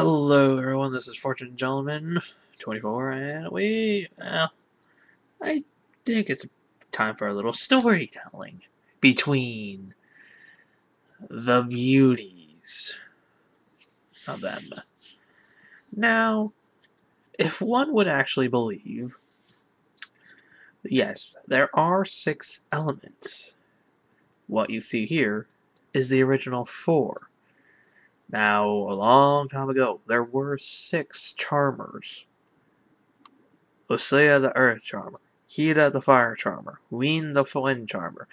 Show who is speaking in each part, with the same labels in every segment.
Speaker 1: Hello everyone, this is Fortune Gentleman 24 and I think it's time for a little storytelling between the beauties of them. Now, if one would actually believe, yes, there are 6 elements. What you see here is the original 4. Now, a long time ago, there were 6 charmers. Osea the Earth Charmer, Hira the Fire Charmer, Ween the Wind Charmer,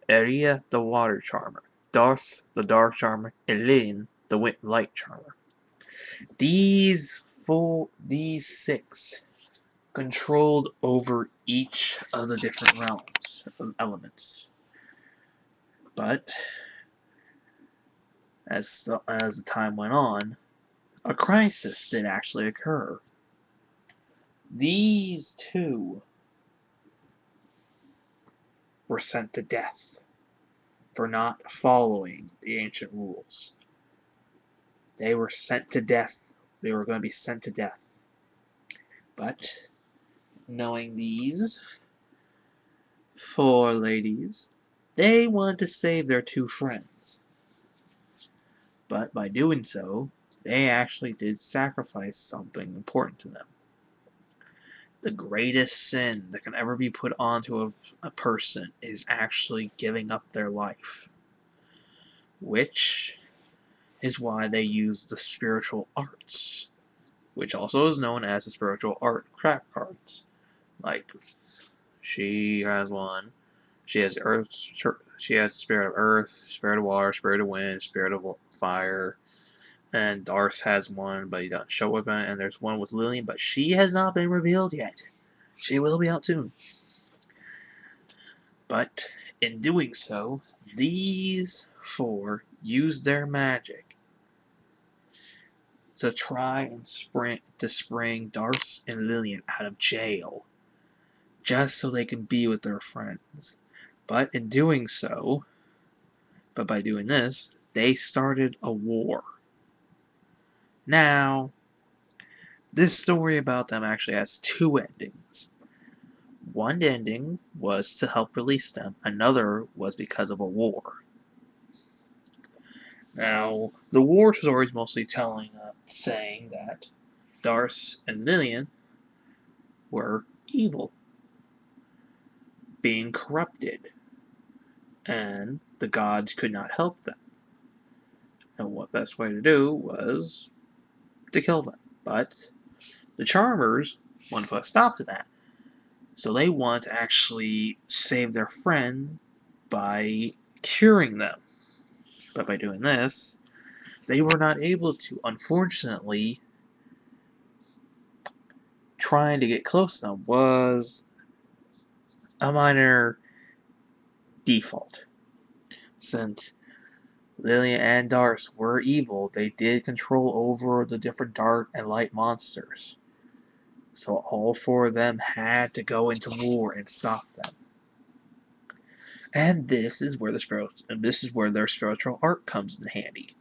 Speaker 1: Eria the Water Charmer, Dharc the Dark Charmer, and Lyn the Light Charmer. These 6 controlled over each of the different realms of elements. But as the time went on, a crisis did actually occur. These 2 were sent to death for not following the ancient rules. They were sent to death. They were going to be sent to death. But, knowing these 4 ladies, they wanted to save their 2 friends. But by doing so, they actually did sacrifice something important to them. The greatest sin that can ever be put onto a person is actually giving up their life. Which is why they use the spiritual arts, which also is known as the spiritual art craft cards. Like, she has one. She has earth. She has the spirit of earth, spirit of water, spirit of wind, spirit of fire. And Dharc has one, but he doesn't show up in it. And there's one with Lillian, but she has not been revealed yet. She will be out soon. But in doing so, these 4 use their magic to try and spring Dharc and Lillian out of jail, just so they can be with their friends. But in doing so, by doing this, they started a war. Now, this story about them actually has 2 endings. One ending was to help release them. Another was because of a war. Now, the war story is mostly saying that Dharc and Lillian were evil, being corrupted, and the gods could not help them. And what best way to do was to kill them. But the Charmers wanted to put a stop to that. So they want to actually save their friend by curing them. But by doing this, they were not able to. Unfortunately, trying to get close to them was a minor default. Since Lillian and Dharc were evil, they did control over the different dark and light monsters. So all 4 of them had to go into war and stop them. And this is where their spiritual art comes in handy.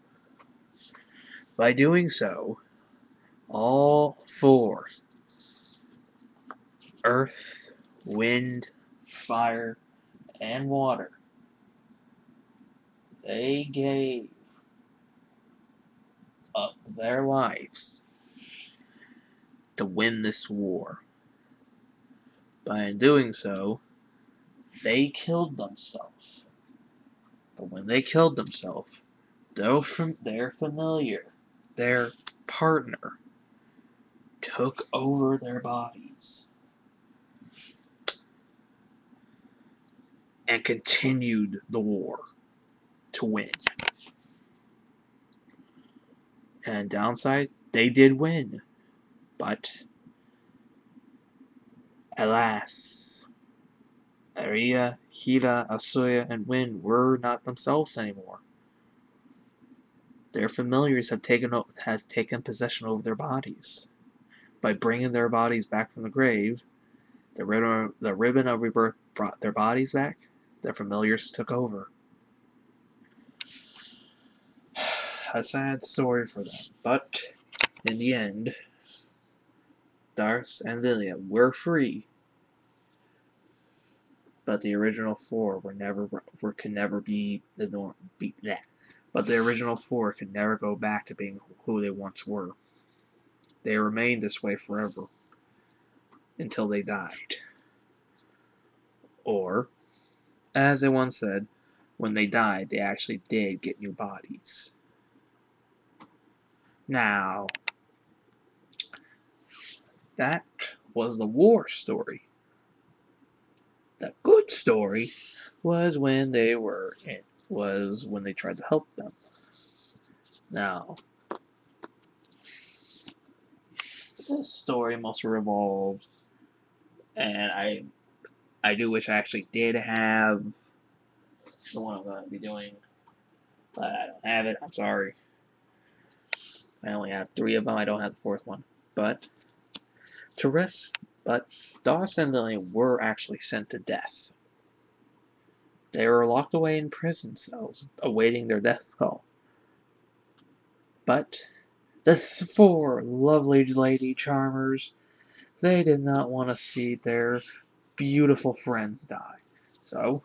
Speaker 1: By doing so, all 4, earth, wind, fire, and water, they gave up their lives to win this war. By doing so, they killed themselves. But when they killed themselves, their familiar, their partner, took over their bodies and continued the war to win. And downside, they did win. But alas, Eria, Hira, Asuya, and Wind were not themselves anymore. Their familiars has taken possession over their bodies. By bringing their bodies back from the grave, the ribbon of rebirth brought their bodies back. Their familiars took over. A sad story for them, but In the end, Dharc and Lyna were free, but the original four could never be the norm. But the original four could never go back to being who they once were. They remained this way forever until they died. Or, as they once said, when they died, they actually did get new bodies. Now, that was the war story. The good story was when they tried to help them. Now, this story must revolve, and I do wish I actually did have the one I'm going to be doing, but I don't have it. I'm sorry. I only have 3 of them. I don't have the 4th one. But Dawes and Lillian were actually sent to death. They were locked away in prison cells, awaiting their death call. But the 4 lovely lady charmers, they did not want to see their beautiful friends die. So,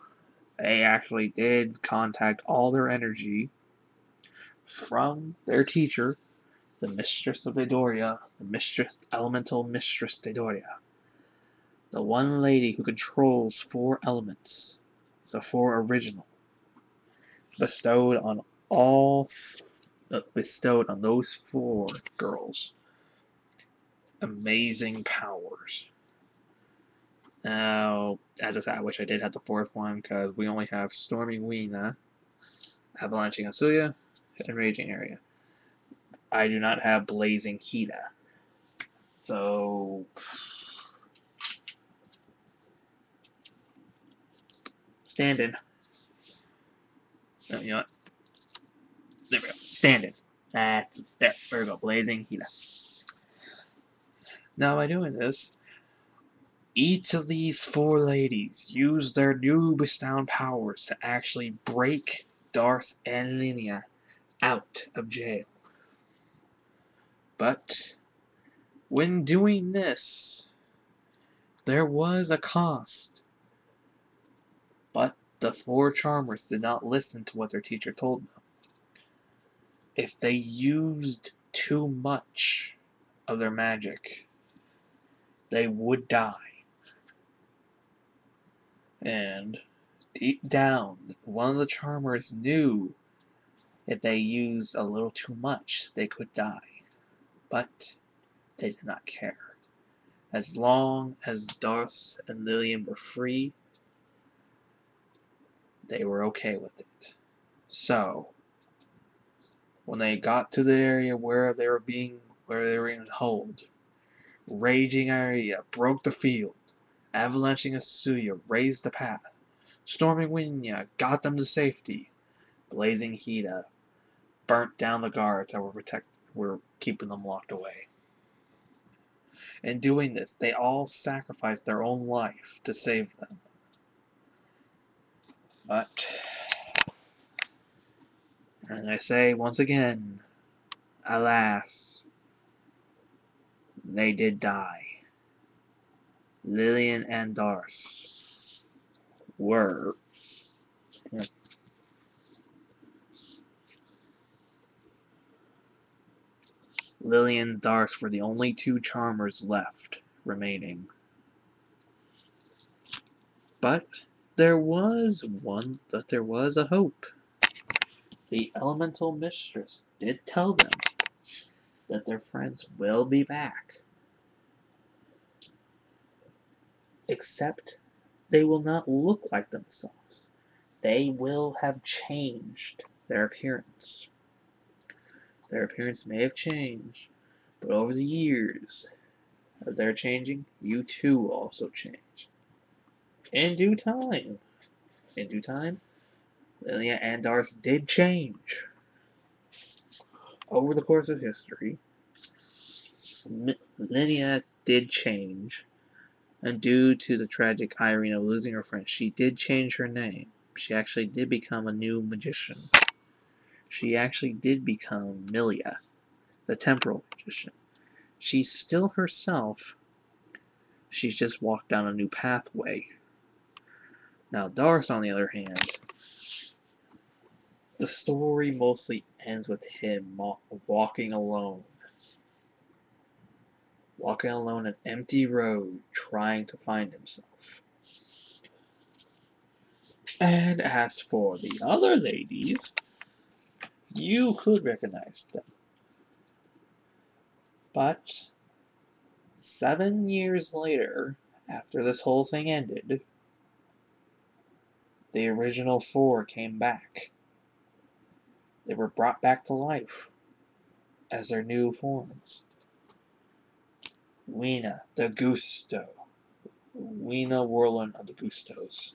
Speaker 1: they actually did contact all their energy from their teacher, the Mistress of Doria, the Elemental Mistress Doria, the one lady who controls 4 elements, the 4 original, bestowed on those 4 girls amazing powers. Now, as I said, I wish I did have the 4th one, because we only have Storming Lyna, Avalanching Asuya, and Raging Eria. I do not have Blazing Hida. So, stand in. No, you know what? There we go. Stand in. There we go. Blazing Hida. Now, by doing this, each of these 4 ladies use their new bestowed powers to actually break Dharc and Lyna out of jail. But when doing this, there was a cost. But the 4 charmers did not listen to what their teacher told them. If they used too much of their magic, they would die. And deep down, one of the charmers knew if they used a little too much, they could die. But they did not care. As long as Dharc and Lillian were free, they were okay with it. So, when they got to the area where they were being held, Raging Eria broke the field, Avalanching Asuya raised the path, Storming Lyna got them to safety, Blazing Hida burnt down the guards that were keeping them locked away. In doing this, they all sacrificed their own life to save them. But, and I say once again, alas, they did die. Lillian and Dharc were Lillian and Dharc were the only 2 charmers left remaining. But there was a hope. The Elemental Mistress did tell them that their friends will be back. Except they will not look like themselves. They will have changed their appearance. Their appearance may have changed, but over the years of their changing, you too will also change. In due time, Lyna and Dharc did change. Over the course of history, Lyna did change, and due to the tragic irony of losing her friend, she did change her name. She actually did become a new magician. She actually did become Milia. the temporal magician. She's still herself. She's just walked down a new pathway. Now, Dharc, on the other hand, the story mostly ends with him walking alone. Walking alone an empty road, trying to find himself. And as for the other ladies, you could recognize them. But 7 years later, after this whole thing ended, the original 4 came back. They were brought back to life as their new forms. Lyna, the Gusto. Lyna Whirlwind of the Gustos.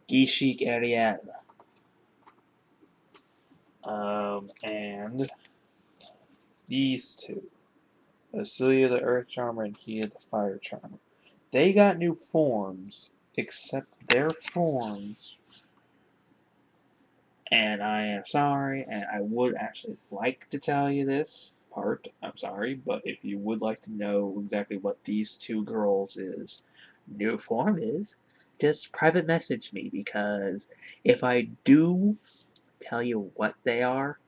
Speaker 1: Gishki Ariel. And these two. Celia the Earth Charmer and Hia the Fire Charmer. They got new forms, except their forms. And I am sorry, and I would actually like to tell you this part. I'm sorry, but if you would like to know exactly what these two girls' new form is, just private message me, because if I do tell you what they are,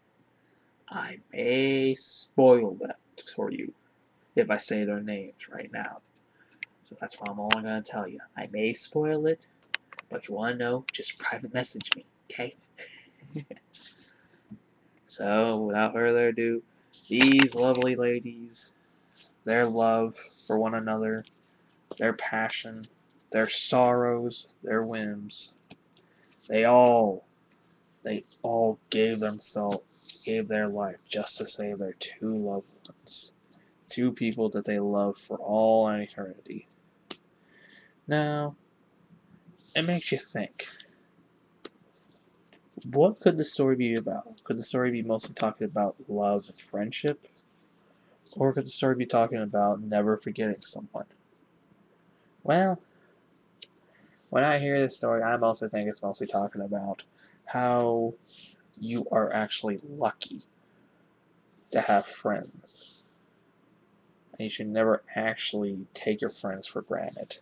Speaker 1: I may spoil that for you if I say their names right now. So that's why I'm only going to tell you. I may spoil it, but if you want to know, just private message me, okay? So, without further ado, these lovely ladies, their love for one another, their passion, their sorrows, their whims, they all gave their life just to save their two loved ones. Two people that they loved for all eternity. Now, it makes you think. What could the story be about? Could the story be mostly talking about love and friendship? Or could the story be talking about never forgetting someone? Well, when I hear this story, I also think it's mostly talking about how you are actually lucky to have friends. And you should never actually take your friends for granted.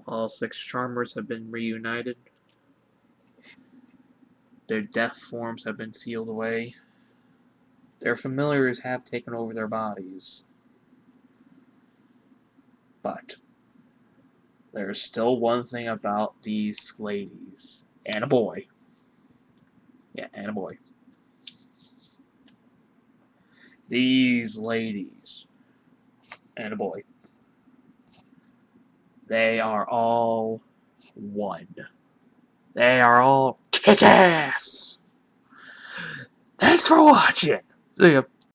Speaker 1: All 6 Charmers have been reunited. Their death forms have been sealed away. Their familiars have taken over their bodies. But there's still one thing about these ladies. And a boy. Yeah, and a boy. These ladies. And a boy. They are all one. They are all kick-ass! Thanks for watching! See ya.